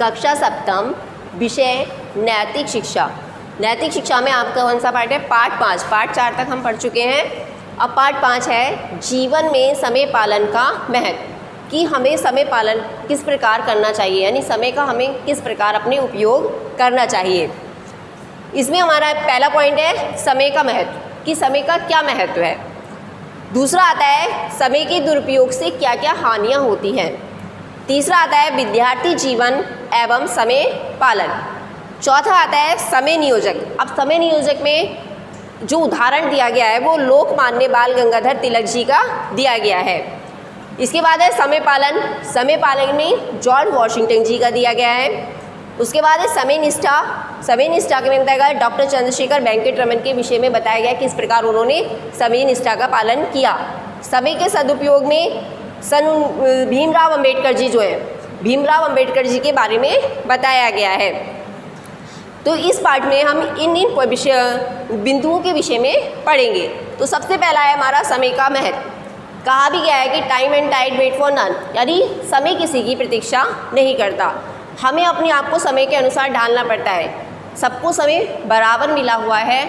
कक्षा सप्तम, विषय नैतिक शिक्षा। नैतिक शिक्षा में आपका कौन सा पार्ट है? पार्ट 5। पार्ट 4 तक हम पढ़ चुके हैं। अब पार्ट 5 है जीवन में समय पालन का महत्व, कि हमें समय पालन किस प्रकार करना चाहिए, यानी समय का हमें किस प्रकार अपने उपयोग करना चाहिए। इसमें हमारा पहला पॉइंट है समय का महत्व, कि समय का क्या महत्व है। दूसरा आता है समय के दुरुपयोग से क्या क्या हानियाँ होती हैं। तीसरा आता है विद्यार्थी जीवन एवं समय पालन। चौथा आता है समय नियोजक। अब समय नियोजक में जो उदाहरण दिया गया है वो लोकमान्य बाल गंगाधर तिलक जी का दिया गया है। इसके बाद है समय पालन। समय पालन में जॉर्ज वॉशिंगटन जी का दिया गया है। उसके बाद है समय निष्ठा। समय निष्ठा के में बताया गया डॉक्टर चंद्रशेखर वेंकटरमन के विषय में बताया गया किस प्रकार उन्होंने समय निष्ठा का पालन किया। समय के सदुपयोग में भीमराव अंबेडकर जी जो है, भीमराव अंबेडकर जी के बारे में बताया गया है। तो इस पार्ट में हम इन बिंदुओं के विषय में पढ़ेंगे। तो सबसे पहला है हमारा समय का महत्व। कहा भी गया है कि time and tide wait for none, यानी समय किसी की प्रतीक्षा नहीं करता। हमें अपने आप को समय के अनुसार ढालना पड़ता है। सबको समय बराबर मिला हुआ है।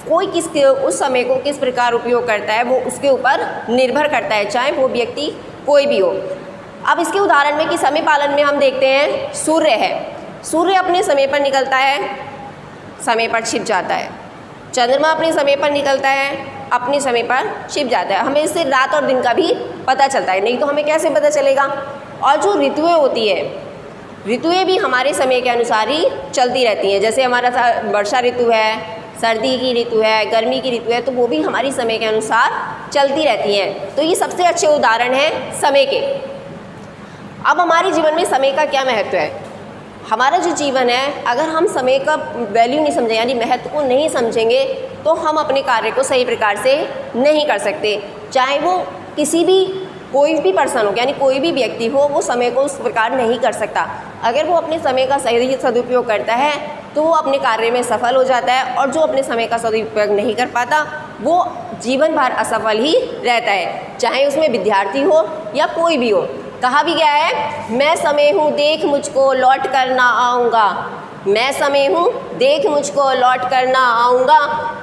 कोई उस समय को किस प्रकार उपयोग करता है वो उसके ऊपर निर्भर करता है, चाहे वो व्यक्ति कोई भी हो। अब इसके उदाहरण में कि समय पालन में हम देखते हैं सूर्य है। सूर्य अपने समय पर निकलता है, समय पर छिप जाता है। चंद्रमा अपने समय पर निकलता है, अपने समय पर छिप जाता है। हमें इससे रात और दिन का भी पता चलता है, नहीं तो हमें कैसे पता चलेगा। और जो ऋतुएं होती है, ऋतुएं भी हमारे समय के अनुसार ही चलती रहती हैं। जैसे हमारा वर्षा ऋतु है, सर्दी की ऋतु है, गर्मी की ऋतु है, तो वो भी हमारी समय के अनुसार चलती रहती हैं। तो ये सबसे अच्छे उदाहरण हैं समय के। अब हमारे जीवन में समय का क्या महत्व है। हमारा जो जीवन है, अगर हम समय का वैल्यू नहीं समझें, यानी महत्व को नहीं समझेंगे, तो हम अपने कार्य को सही प्रकार से नहीं कर सकते। चाहे वो किसी भी कोई भी पर्सन हो, यानी कोई भी व्यक्ति हो, वो समय को उस प्रकार नहीं कर सकता। अगर वो अपने समय का सही सदुपयोग करता है तो वो अपने कार्य में सफल हो जाता है, और जो अपने समय का सदुपयोग नहीं कर पाता वो जीवन भर असफल ही रहता है, चाहे उसमें विद्यार्थी हो या कोई भी हो। कहा भी गया है मैं समय हूँ देख मुझको लौट कर ना आऊँगा। मैं समय हूँ देख मुझको लौट कर ना आऊँगा,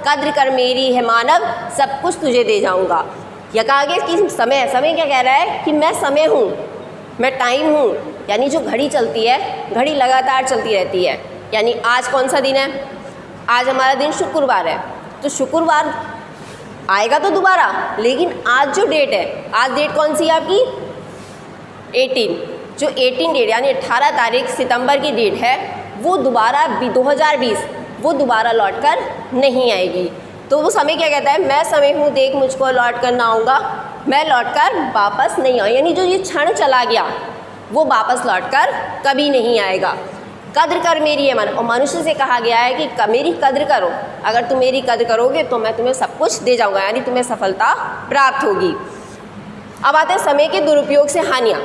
कद्र कर मेरी है मानव सब कुछ तुझे दे जाऊँगा। या कहा गया कि समय क्या कह रहा है कि मैं समय हूँ, मैं टाइम हूँ, यानी जो घड़ी चलती है, घड़ी लगातार चलती रहती है। यानी आज कौन सा दिन है? आज हमारा दिन शुक्रवार है, तो शुक्रवार आएगा तो दोबारा, लेकिन आज जो डेट है, आज डेट कौन सी है आपकी? 18। जो 18 डेट यानी 18 तारीख सितंबर की डेट है, वो दोबारा 2020 वो दोबारा लौट कर नहीं आएगी। तो वो समय क्या कहता है? मैं समय हूँ देख मुझको लौट कर ना आऊँगा, मैं लौट कर वापस नहीं आऊँ। यानी जो ये क्षण चला गया वो वापस लौट कर कभी नहीं आएगा। कद्र कर मेरी है मन, और मनुष्य से कहा गया है कि मेरी कद्र करो। अगर तुम मेरी कद्र करोगे तो मैं तुम्हें सब कुछ दे जाऊँगा, यानी तुम्हें सफलता प्राप्त होगी। अब आते हैं समय के दुरुपयोग से हानियाँ,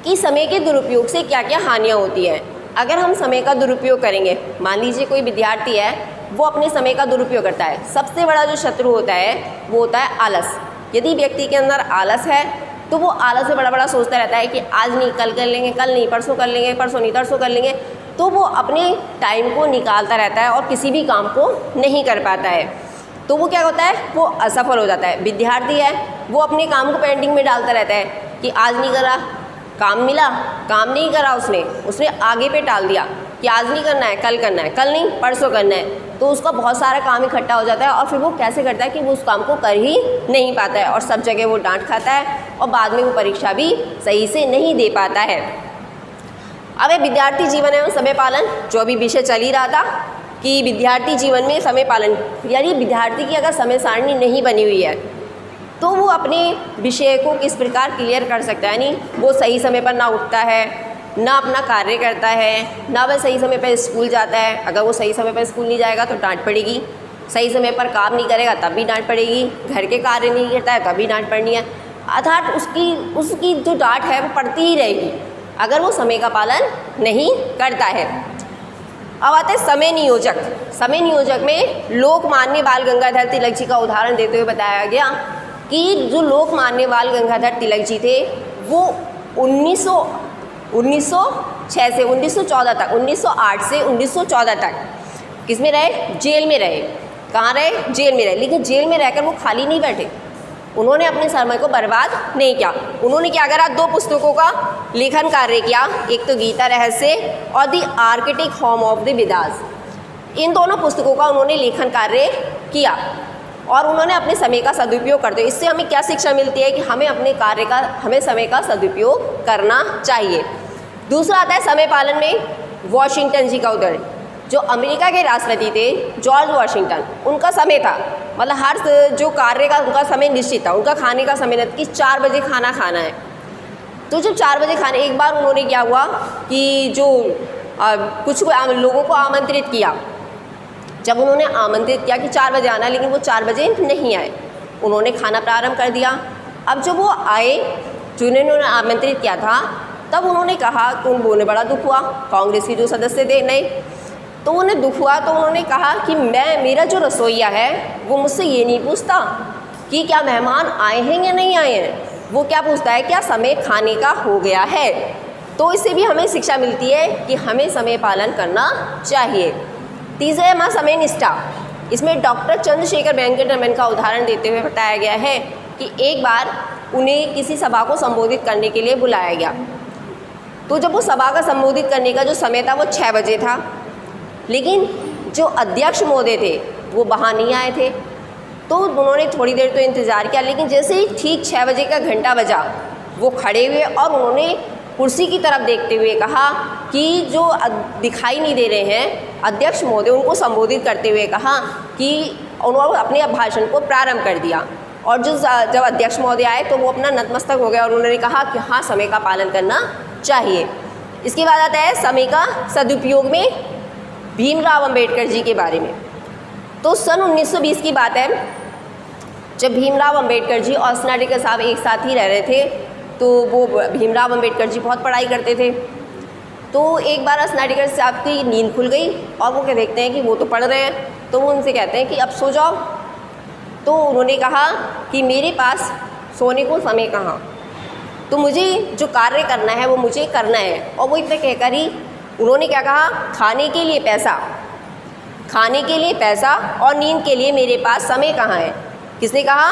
कि समय के दुरुपयोग से क्या क्या हानियाँ होती हैं। अगर हम समय का दुरुपयोग करेंगे, मान लीजिए कोई विद्यार्थी है, वो अपने समय का दुरुपयोग करता है। सबसे बड़ा जो शत्रु होता है वो होता है आलस। यदि व्यक्ति के अंदर आलस है तो वो आलस से बड़ा सोचता रहता है कि आज नहीं कल कर लेंगे, कल नहीं परसों कर लेंगे, परसों नहीं तरसों कर लेंगे। तो वो अपने टाइम को निकालता रहता है और किसी भी काम को नहीं कर पाता है। तो वो क्या होता है? वो असफल हो जाता है। विद्यार्थी है, वो अपने काम को पेंडिंग में डालता रहता है कि आज नहीं करा, काम मिला, काम नहीं करा, उसने आगे पे टाल दिया कि आज नहीं करना है, कल करना है, कल नहीं परसों करना है। तो उसका बहुत सारा काम इकट्ठा हो जाता है, और फिर वो कैसे करता है कि वो उस काम को कर ही नहीं पाता है, और सब जगह वो डांट खाता है, और बाद में वो परीक्षा भी सही से नहीं दे पाता है। अब ये विद्यार्थी जीवन एवं समय पालन, जो अभी विषय चल ही रहा था कि विद्यार्थी जीवन में समय पालन, यानी विद्यार्थी की अगर समय सारणी नहीं बनी हुई है तो वो अपने विषय को किस प्रकार क्लियर कर सकता है। यानी वो सही समय पर ना उठता है, ना अपना कार्य करता है, ना वह सही समय पर स्कूल जाता है। अगर वो सही समय पर स्कूल नहीं जाएगा तो डांट पड़ेगी, सही समय पर काम नहीं करेगा तब भी डांट पड़ेगी, घर के कार्य नहीं करता है तब भी डांट पड़नी है। अर्थात उसकी जो डांट है वो पड़ती ही रहेगी अगर वो समय का पालन नहीं करता है। अब आते हैं समय नियोजक। समय नियोजक में लोकमान्य बाल गंगाधर तिलक जी का उदाहरण देते हुए बताया गया कि जो लोकमान्य बाल गंगाधर तिलक जी थे वो 1906 से 1914 तक, 1908 से 1914 तक किस में रहे? जेल में रहे। कहाँ रहे? जेल में रहे। लेकिन जेल में रहकर वो खाली नहीं बैठे, उन्होंने अपने समय को बर्बाद नहीं किया। उन्होंने क्या करा? 2 पुस्तकों का लेखन कार्य किया, एक तो गीता रहस्य और the Arctic home of the Vedas. इन दोनों पुस्तकों का उन्होंने लेखन कार्य किया और उन्होंने अपने समय का सदुपयोग करते हुए, इससे हमें क्या शिक्षा मिलती है कि हमें अपने कार्य का, हमें समय का सदुपयोग करना चाहिए। दूसरा आता है समय पालन में वॉशिंगटन जी का उदय। जो अमेरिका के राष्ट्रपति थे जॉर्ज वॉशिंगटन, उनका समय था, मतलब हर जो कार्य का उनका समय निश्चित था, उनका खाने का समय नहीं कि 4 बजे खाना खाना है। तो जब 4 बजे खाने, एक बार उन्होंने क्या हुआ कि जो कुछ लोगों को आमंत्रित किया, जब उन्होंने आमंत्रित किया कि 4 बजे आना, लेकिन वो 4 बजे नहीं आए, उन्होंने खाना प्रारंभ कर दिया। अब जब वो आए, जिन्होंने उन्होंने आमंत्रित किया था, तब उन्होंने कहा कि उन्हें बड़ा दुख हुआ, कांग्रेस के जो सदस्य थे नए, तो उन्हें दुख हुआ, तो उन्होंने कहा कि मेरा जो रसोइया है वो मुझसे ये नहीं पूछता कि क्या मेहमान आए हैं या नहीं आए हैं, वो क्या पूछता है क्या समय खाने का हो गया है। तो इससे भी हमें शिक्षा मिलती है कि हमें समय पालन करना चाहिए। तीसरा है हमारा समय निष्ठा। इसमें डॉक्टर चंद्रशेखर वेंकट का उदाहरण देते हुए बताया गया है कि एक बार उन्हें किसी सभा को संबोधित करने के लिए बुलाया गया। तो जब वो सभा का संबोधित करने का जो समय था वो 6 बजे था, लेकिन जो अध्यक्ष महोदय थे वो वहाँ नहीं आए थे। तो उन्होंने थोड़ी देर तो इंतज़ार किया, लेकिन जैसे ही ठीक 6 बजे का घंटा बजा, वो खड़े हुए और उन्होंने कुर्सी की तरफ देखते हुए कहा कि जो दिखाई नहीं दे रहे हैं अध्यक्ष महोदय, उनको संबोधित करते हुए कहा कि उन्होंने अपने भाषण को प्रारंभ कर दिया। और जब अध्यक्ष महोदय आए तो वो अपना नतमस्तक हो गया और उन्होंने कहा कि हाँ, समय का पालन करना चाहिए। इसके बाद आता है समय का सदुपयोग में भीमराव अंबेडकर जी के बारे में। तो सन 1920 की बात है, जब भीमराव अंबेडकर जी और स्नातक साहब एक साथ ही रह रहे थे, तो वो भीमराव अंबेडकर जी बहुत पढ़ाई करते थे। तो एक बार स्नातक साहब की नींद खुल गई और वो क्या देखते हैं कि वो तो पढ़ रहे हैं, तो वो उनसे कहते हैं कि अब सो जाओ। तो उन्होंने कहा कि मेरे पास सोने को समय कहाँ, तो मुझे जो कार्य करना है वो मुझे करना है। और वो इतना कहकर ही उन्होंने क्या कहा, खाने के लिए पैसा, खाने के लिए पैसा और नींद के लिए मेरे पास समय कहाँ है। किसने कहा?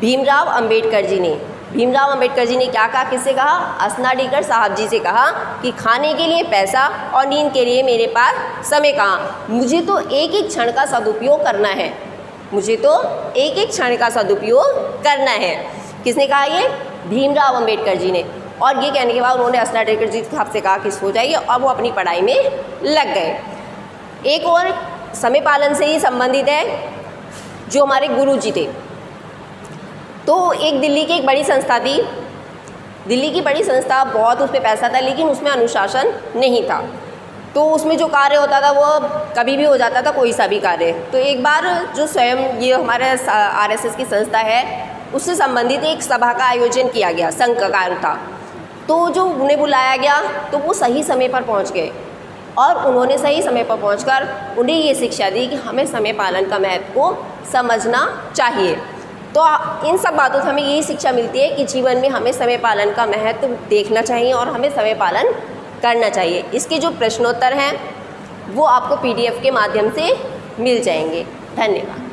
भीमराव अंबेडकर जी ने। भीमराव अंबेडकर जी ने क्या कहा? किससे कहा? स्नातक साहब जी से कहा कि खाने के लिए पैसा और नींद के लिए मेरे पास समय कहाँ, मुझे तो एक एक क्षण का सदुपयोग करना है, मुझे तो एक एक क्षण का सदुपयोग करना है। किसने कहा? ये भीमराव अंबेडकर जी ने। और ये कहने के बाद उन्होंने स्नातक जी साहब से कहा कि सो जाइए, और वो अपनी पढ़ाई में लग गए। एक और समय पालन से ही संबंधित है, जो हमारे गुरु जी थे। तो एक दिल्ली की एक बड़ी संस्था थी, दिल्ली की बड़ी संस्था, बहुत उस पर पैसा था, लेकिन उसमें अनुशासन नहीं था। तो उसमें जो कार्य होता था वो कभी भी हो जाता था, कोई सा भी कार्य। तो एक बार जो स्वयं ये हमारे RSS की संस्था है, उससे संबंधित एक सभा का आयोजन किया गया, संघ का कार्य था। तो जो उन्हें बुलाया गया तो वो सही समय पर पहुंच गए, और उन्होंने सही समय पर पहुंचकर उन्हें ये शिक्षा दी कि हमें समय पालन का महत्व को समझना चाहिए। तो इन सब बातों से हमें यही शिक्षा मिलती है कि जीवन में हमें समय पालन का महत्व देखना चाहिए और हमें समय पालन करना चाहिए। इसके जो प्रश्नोत्तर हैं वो आपको PDF के माध्यम से मिल जाएंगे। धन्यवाद।